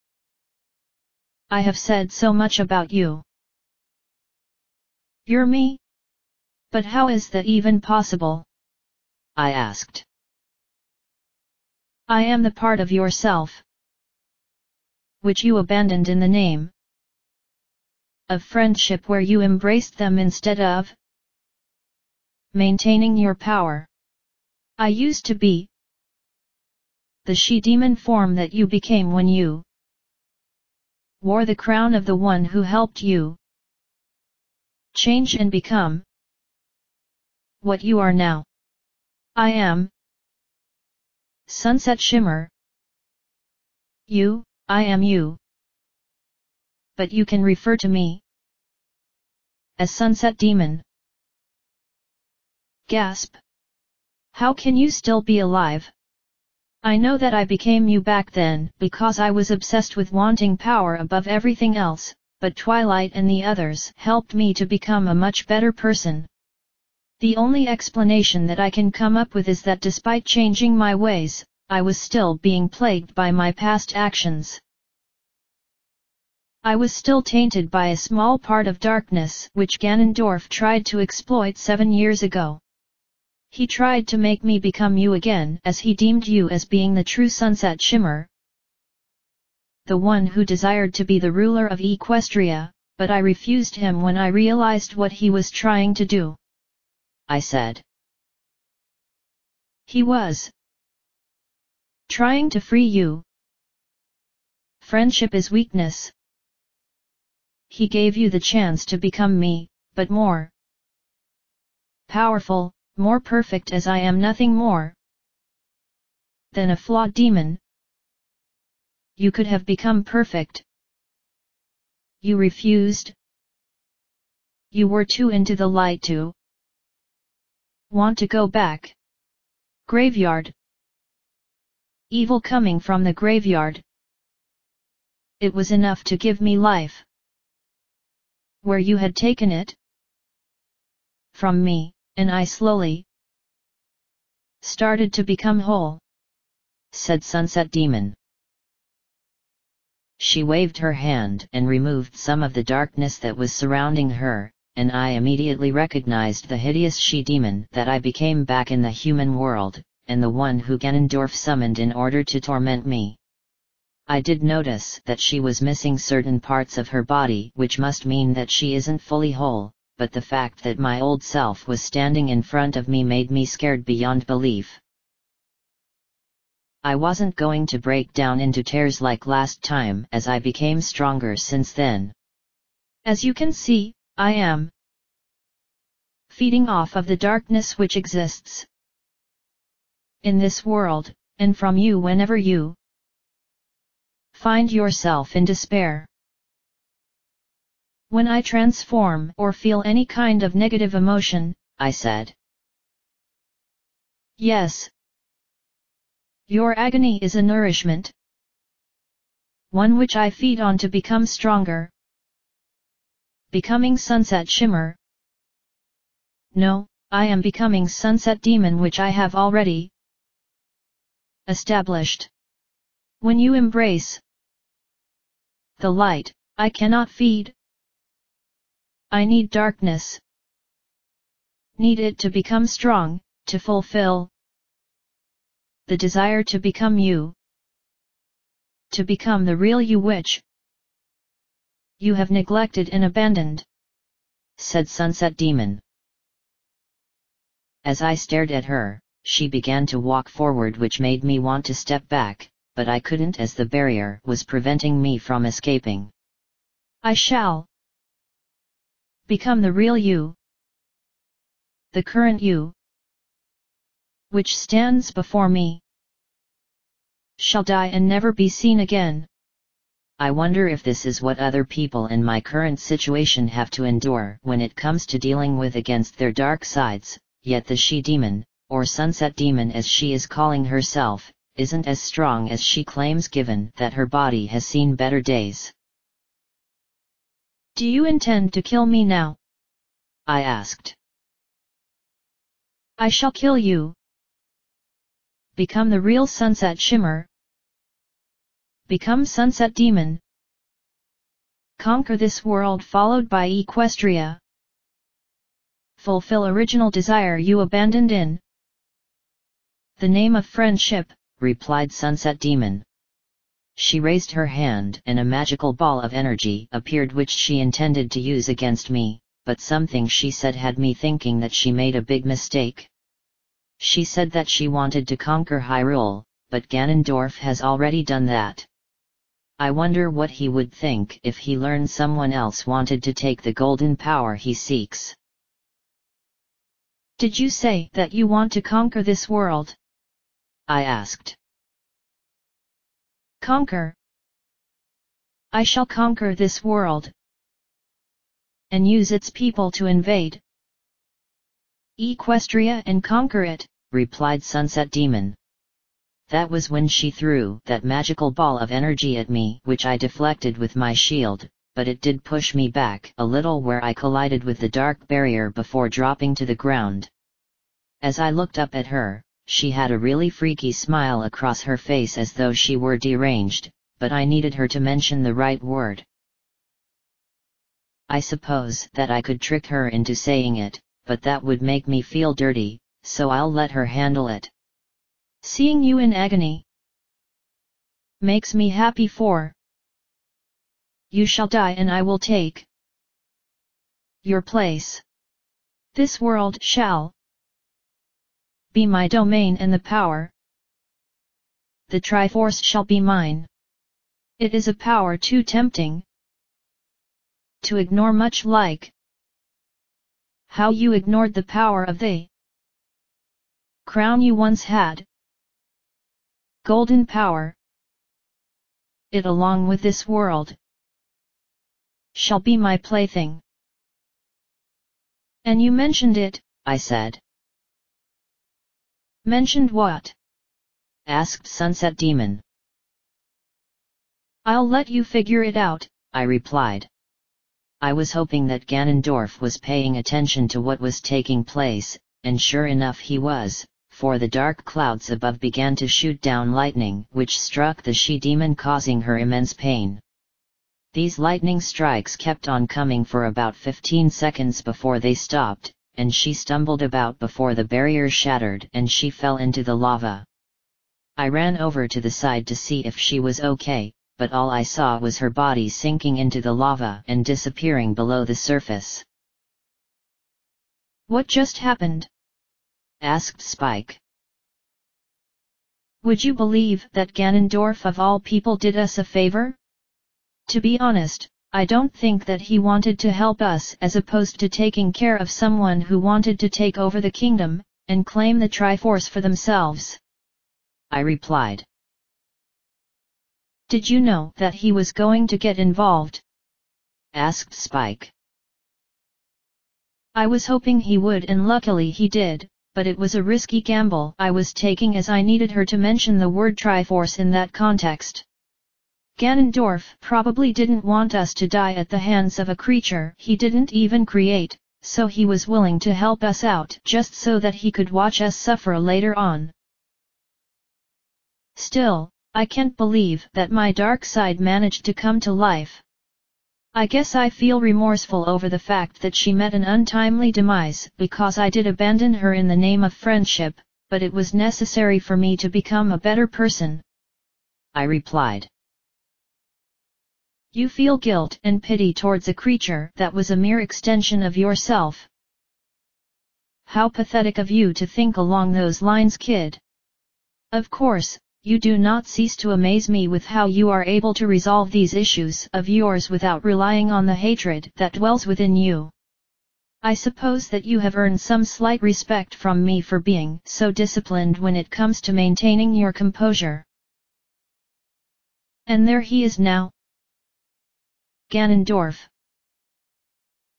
Speaker 2: I have said so much about you. You're me? But how is that even possible?
Speaker 1: I asked.
Speaker 2: I am the part of yourself which you abandoned in the name of friendship, where you embraced them instead of maintaining your power. I used to be the she-demon form that you became when you wore the crown of the one who helped you change and become what you are now. I am Sunset Shimmer. I am you. But you can refer to me as Sunset Demon. Gasp. How can you still be alive? I know that I became you back then because I was obsessed with wanting power above everything else, but Twilight and the others helped me to become a much better person. The only explanation that I can come up with is that despite changing my ways, I was still being plagued by my past actions. I was still tainted by a small part of darkness which Ganondorf tried to exploit 7 years ago. He tried to make me become you again, as he deemed you as being the true Sunset Shimmer, the one who desired to be the ruler of Equestria, but I refused him when I realized what he was trying to do.
Speaker 1: I said.
Speaker 2: He was trying to free you. Friendship is weakness. He gave you the chance to become me, but more powerful, more perfect, as I am nothing more than a flawed demon. You could have become perfect. You refused. You were too into the light to want to go back. Graveyard. Evil coming from the graveyard. It was enough to give me life. Where you had taken it from me, and I slowly started to become whole,
Speaker 1: said Sunset Demon. She waved her hand and removed some of the darkness that was surrounding her, and I immediately recognized the hideous she-demon that I became back in the human world, and the one who Ganondorf summoned in order to torment me. I did notice that she was missing certain parts of her body, which must mean that she isn't fully whole, but the fact that my old self was standing in front of me made me scared beyond belief. I wasn't going to break down into tears like last time, as I became stronger since then.
Speaker 2: As you can see, I am feeding off of the darkness which exists in this world, and from you whenever you find yourself in despair. When I transform or feel any kind of negative emotion,
Speaker 1: I said.
Speaker 2: Yes. Your agony is a nourishment, one which I feed on to become stronger. Becoming Sunset Shimmer. No, I am becoming Sunset Demon, which I have already established. When you embrace the light, I cannot feed. I need darkness. Need it to become strong, to fulfill the desire to become you. To become the real you which you have neglected and abandoned,
Speaker 1: said Sunset Demon. As I stared at her, she began to walk forward, which made me want to step back, but I couldn't as the barrier was preventing me from escaping.
Speaker 2: I shall become the real you. The current you, which stands before me, shall die and never be seen again.
Speaker 1: I wonder if this is what other people in my current situation have to endure when it comes to dealing with against their dark sides, yet the she-demon, or Sunset Demon as she is calling herself, isn't as strong as she claims, given that her body has seen better days.
Speaker 2: Do you intend to kill me now?
Speaker 1: I asked.
Speaker 2: I shall kill you. Become the real Sunset Shimmer. Become Sunset Demon. conquer this world followed by Equestria. Fulfill original desire you abandoned in the name of friendship,
Speaker 1: replied Sunset Demon. She raised her hand and a magical ball of energy appeared which she intended to use against me, but something she said had me thinking that she made a big mistake. She said that she wanted to conquer Hyrule, but Ganondorf has already done that. I wonder what he would think if he learned someone else wanted to take the golden power he seeks.
Speaker 2: Did you say that you want to conquer this world?
Speaker 1: I asked.
Speaker 2: Conquer. I shall conquer this world and use its people to invade Equestria and conquer it,
Speaker 1: replied Sunset Demon. That was when she threw that magical ball of energy at me, which I deflected with my shield, but it did push me back a little where I collided with the dark barrier before dropping to the ground. As I looked up at her, she had a really freaky smile across her face as though she were deranged, but I needed her to mention the right word. I suppose that I could trick her into saying it, but that would make me feel dirty, so I'll let her handle it.
Speaker 2: Seeing you in agony makes me happy, for you shall die and I will take your place. This world shall be my domain and the power. The Triforce shall be mine. It is a power too tempting to ignore, much like how you ignored the power of the crown you once had. Golden power. It, along with this world, shall be my plaything. And you mentioned it,
Speaker 1: I said.
Speaker 2: Mentioned what?
Speaker 1: Asked Sunset Demon.
Speaker 2: I'll let you figure it out,
Speaker 1: I replied. I was hoping that Ganondorf was paying attention to what was taking place, and sure enough he was, for the dark clouds above began to shoot down lightning which struck the she-demon, causing her immense pain. These lightning strikes kept on coming for about 15 seconds before they stopped, and she stumbled about before the barrier shattered and she fell into the lava. I ran over to the side to see if she was okay, but all I saw was her body sinking into the lava and disappearing below the surface.
Speaker 2: What just happened?
Speaker 1: Asked Spike.
Speaker 2: Would you believe that Ganondorf of all people did us a favor? To be honest, I don't think that he wanted to help us as opposed to taking care of someone who wanted to take over the kingdom and claim the Triforce for themselves,
Speaker 1: I replied.
Speaker 2: Did you know that he was going to get involved?
Speaker 1: Asked Spike.
Speaker 2: I was hoping he would, and luckily he did, but it was a risky gamble I was taking as I needed her to mention the word Triforce in that context. Ganondorf probably didn't want us to die at the hands of a creature he didn't even create, so he was willing to help us out just so that he could watch us suffer later on. Still, I can't believe that my dark side managed to come to life. I guess I feel remorseful over the fact that she met an untimely demise because I did abandon her in the name of friendship, but it was necessary for me to become a better person,
Speaker 1: I replied.
Speaker 2: You feel guilt and pity towards a creature that was a mere extension of yourself. How pathetic of you to think along those lines, kid. Of course, you do not cease to amaze me with how you are able to resolve these issues of yours without relying on the hatred that dwells within you. I suppose that you have earned some slight respect from me for being so disciplined when it comes to maintaining your composure. And there he is now. Ganondorf.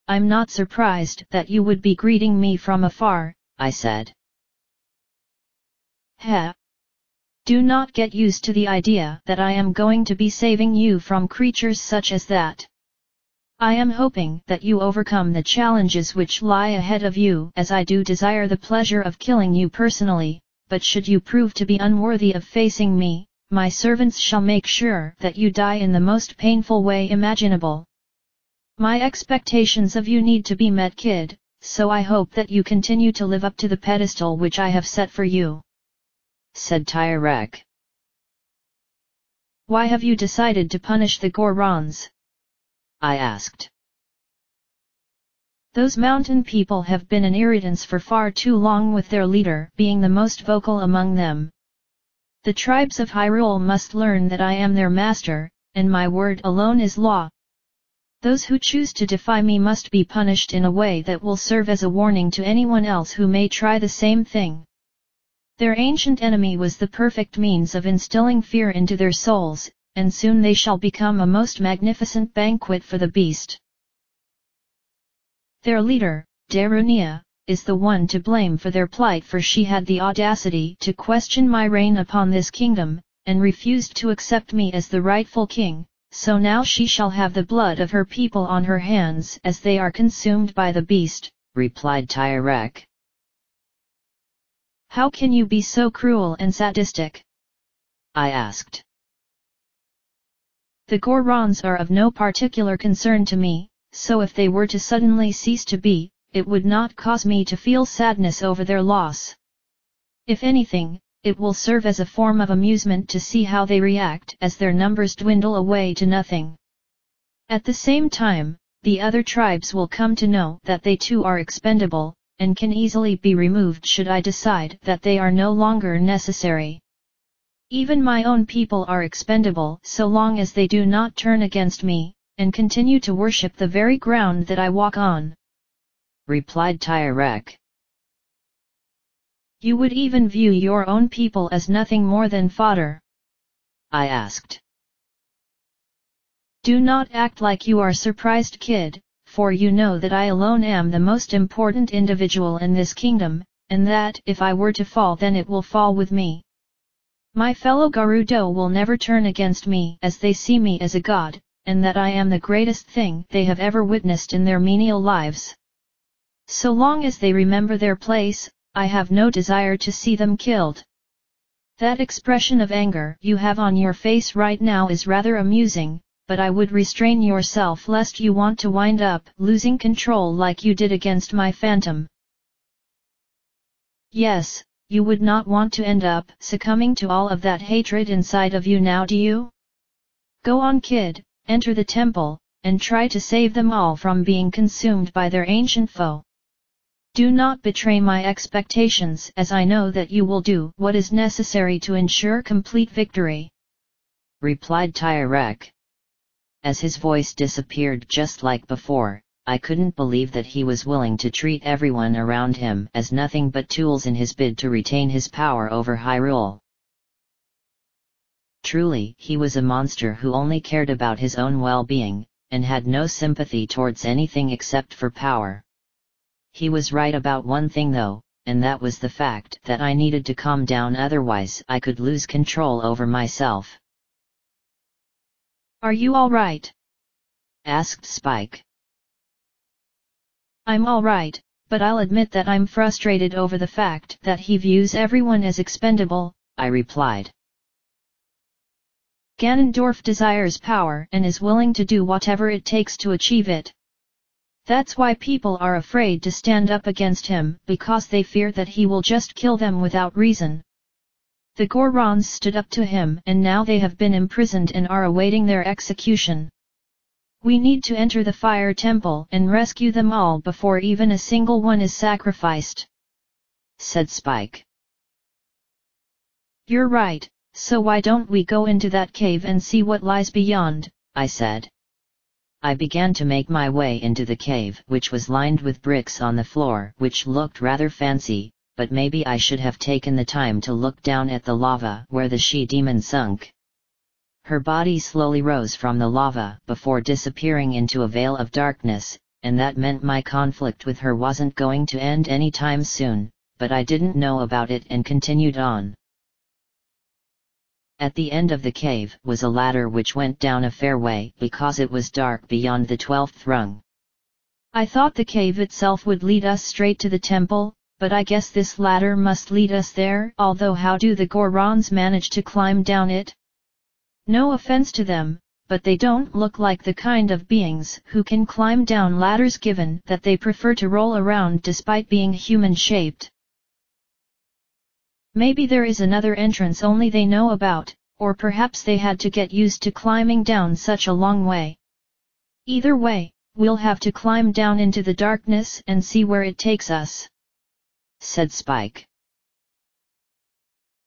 Speaker 2: I'm not surprised that you would be greeting me from afar,
Speaker 1: I said.
Speaker 2: Heh. Do not get used to the idea that I am going to be saving you from creatures such as that. I am hoping that you overcome the challenges which lie ahead of you, as I do desire the pleasure of killing you personally, but should you prove to be unworthy of facing me, my servants shall make sure that you die in the most painful way imaginable. My expectations of you need to be met, kid, so I hope that you continue to live up to the pedestal which I have set for you,"
Speaker 1: said Tyrek.
Speaker 2: "Why have you decided to punish the Gorons?"
Speaker 1: I asked.
Speaker 2: "Those mountain people have been an irritance for far too long, with their leader being the most vocal among them. The tribes of Hyrule must learn that I am their master, and my word alone is law. Those who choose to defy me must be punished in a way that will serve as a warning to anyone else who may try the same thing. Their ancient enemy was the perfect means of instilling fear into their souls, and soon they shall become a most magnificent banquet for the beast. Their leader, Darunia, is the one to blame for their plight, for she had the audacity to question my reign upon this kingdom, and refused to accept me as the rightful king, so now she shall have the blood of her people on her hands as they are consumed by the beast,"
Speaker 1: replied Tyrek.
Speaker 2: "How can you be so cruel and sadistic?"
Speaker 1: I asked.
Speaker 2: "The Gorons are of no particular concern to me, so if they were to suddenly cease to be, it would not cause me to feel sadness over their loss. If anything, it will serve as a form of amusement to see how they react as their numbers dwindle away to nothing. At the same time, the other tribes will come to know that they too are expendable, and can easily be removed should I decide that they are no longer necessary. Even my own people are expendable so long as they do not turn against me, and continue to worship the very ground that I walk on,"
Speaker 1: replied Tyrek.
Speaker 2: "You would even view your own people as nothing more than fodder?"
Speaker 1: I asked.
Speaker 2: "Do not act like you are surprised, kid, for you know that I alone am the most important individual in this kingdom, and that if I were to fall then it will fall with me. My fellow Gerudo will never turn against me as they see me as a god, and that I am the greatest thing they have ever witnessed in their menial lives. So long as they remember their place, I have no desire to see them killed. That expression of anger you have on your face right now is rather amusing, but I would restrain yourself lest you want to wind up losing control like you did against my phantom." "Yes, you would not want to end up succumbing to all of that hatred inside of you now, do you? Go on, kid, enter the temple, and try to save them all from being consumed by their ancient foe. Do not betray my expectations, as I know that you will do what is necessary to ensure complete victory,"
Speaker 1: replied Tyrek. As his voice disappeared just like before, I couldn't believe that he was willing to treat everyone around him as nothing but tools in his bid to retain his power over Hyrule. Truly, he was a monster who only cared about his own well-being, and had no sympathy towards anything except for power. He was right about one thing though, and that was the fact that I needed to calm down, otherwise I could lose control over myself.
Speaker 2: "Are you all right?"
Speaker 1: asked Spike.
Speaker 2: "I'm all right, but I'll admit that I'm frustrated over the fact that he views everyone as expendable,"
Speaker 1: I replied.
Speaker 2: "Ganondorf desires power and is willing to do whatever it takes to achieve it. That's why people are afraid to stand up against him, because they fear that he will just kill them without reason. The Gorons stood up to him and now they have been imprisoned and are awaiting their execution. We need to enter the Fire Temple and rescue them all before even a single one is sacrificed,"
Speaker 1: said Spike.
Speaker 2: "You're right, so why don't we go into that cave and see what lies beyond?"
Speaker 1: I said. I began to make my way into the cave, which was lined with bricks on the floor, which looked rather fancy, but maybe I should have taken the time to look down at the lava where the she-demon sunk. Her body slowly rose from the lava before disappearing into a veil of darkness, and that meant my conflict with her wasn't going to end anytime soon, but I didn't know about it and continued on. At the end of the cave was a ladder which went down a fair way because it was dark beyond the 12th rung.
Speaker 2: "I thought the cave itself would lead us straight to the temple, but I guess this ladder must lead us there, although how do the Gorons manage to climb down it? No offense to them, but they don't look like the kind of beings who can climb down ladders given that they prefer to roll around despite being human-shaped. Maybe there is another entrance only they know about, or perhaps they had to get used to climbing down such a long way. Either way, we'll have to climb down into the darkness and see where it takes us," said Spike.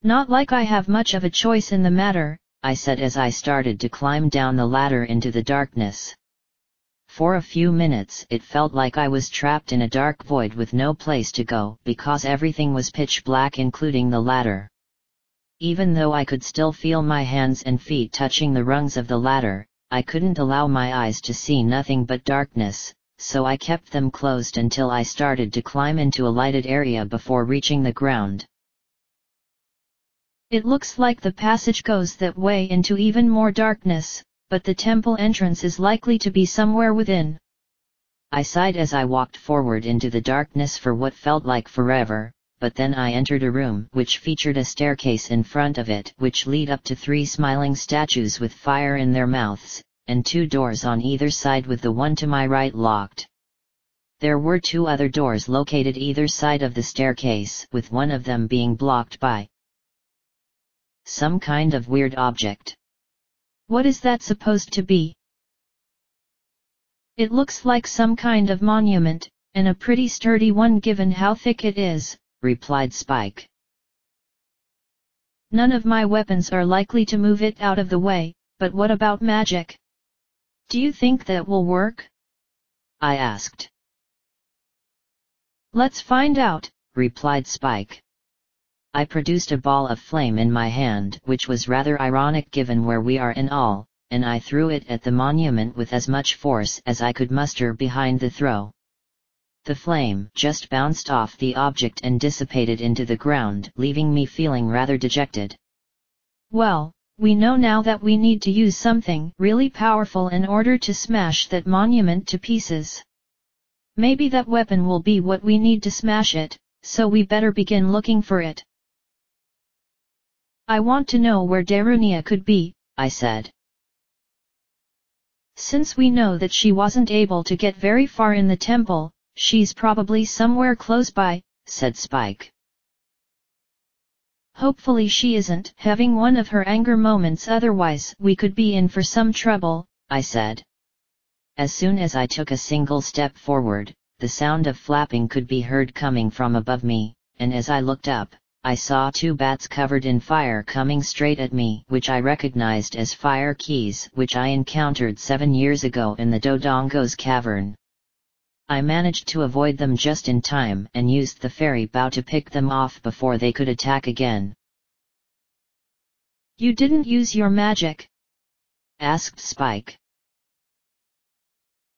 Speaker 2: "Not like I have much of a choice in the matter," I said as I started to climb down the ladder into the darkness. For a few minutes it felt like I was trapped in a dark void with no place to go because everything was pitch black including the ladder. Even though I could still feel my hands and feet touching the rungs of the ladder, I couldn't allow my eyes to see nothing but darkness, so I kept them closed until I started to climb into a lighted area before reaching the ground. "It looks like the passage goes that way into even more darkness, but the temple entrance is likely to be somewhere within," I sighed as I walked forward into the darkness for what felt like forever, but then I entered a room which featured a staircase in front of it which lead up to 3 smiling statues with fire in their mouths, and 2 doors on either side with the one to my right locked. There were 2 other doors located either side of the staircase, with one of them being blocked by some kind of weird object. "What is that supposed to be?" "It looks like some kind of monument, and a pretty sturdy one given how thick it is," replied Spike. "None of my weapons are likely to move it out of the way, but what about magic? Do you think that will work?" I asked. "Let's find out," replied Spike. I produced a ball of flame in my hand, which was rather ironic given where we are and all, and I threw it at the monument with as much force as I could muster behind the throw. The flame just bounced off the object and dissipated into the ground, leaving me feeling rather dejected. "Well, we know now that we need to use something really powerful in order to smash that monument to pieces. Maybe that weapon will be what we need to smash it, so we better begin looking for it." "I want to know where Darunia could be," I said. "Since we know that she wasn't able to get very far in the temple, she's probably somewhere close by," said Spike. "Hopefully she isn't having one of her anger moments, otherwise we could be in for some trouble," I said. As soon as I took a single step forward, the sound of flapping could be heard coming from above me, and as I looked up, I saw 2 bats covered in fire coming straight at me, which I recognized as fire keys which I encountered 7 years ago in the Dodongo's cavern. I managed to avoid them just in time and used the fairy bow to pick them off before they could attack again. "You didn't use your magic?" asked Spike.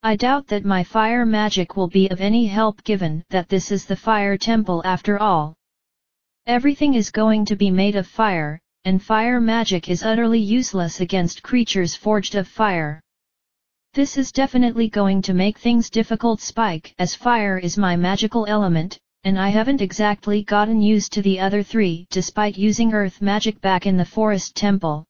Speaker 2: "I doubt that my fire magic will be of any help given that this is the fire temple after all. Everything is going to be made of fire, and fire magic is utterly useless against creatures forged of fire. This is definitely going to make things difficult, Spike, as fire is my magical element, and I haven't exactly gotten used to the other 3 despite using earth magic back in the forest temple.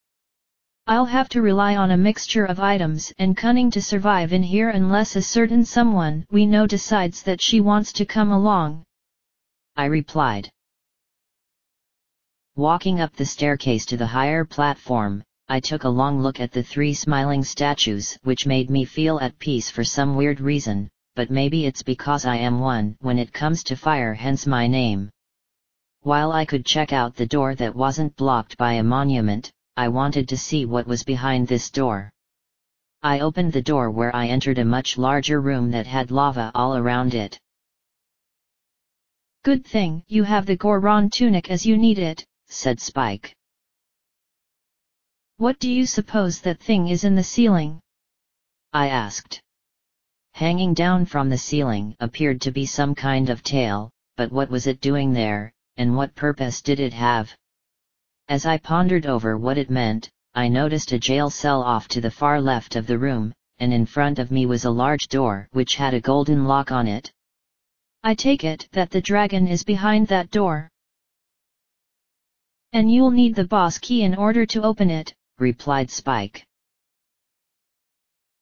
Speaker 2: I'll have to rely on a mixture of items and cunning to survive in here unless a certain someone we know decides that she wants to come along," I replied. Walking up the staircase to the higher platform, I took a long look at the 3 smiling statues, which made me feel at peace for some weird reason, but maybe it's because I am one when it comes to fire, hence my name. While I could check out the door that wasn't blocked by a monument, I wanted to see what was behind this door. I opened the door where I entered a much larger room that had lava all around it. "Good thing you have the Goron tunic as you need it," said Spike. "What do you suppose that thing is in the ceiling?" I asked. Hanging down from the ceiling appeared to be some kind of tail, but what was it doing there, and what purpose did it have? As I pondered over what it meant, I noticed a jail cell off to the far left of the room, and in front of me was a large door which had a golden lock on it. "I take it that the dragon is behind that door. And you'll need the boss key in order to open it," replied Spike.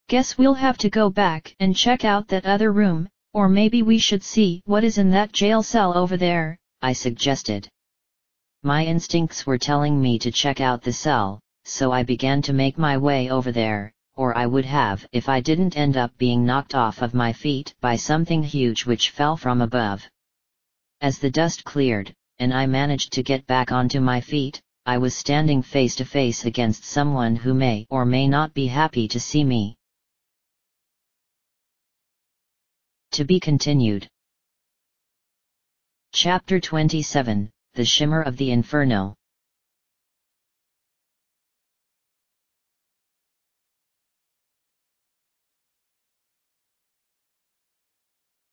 Speaker 2: Guess we'll have to go back and check out that other room, or maybe we should see what is in that jail cell over there,
Speaker 1: I suggested. My instincts were telling me to check out the cell, so I began to make my way over there, or I would have if I didn't end up being knocked off of my feet by something huge which fell from above. As the dust cleared, and I managed to get back onto my feet, I was standing face to face against someone who may or may not be happy to see me. To be continued. Chapter 27, The Shimmer of the Inferno.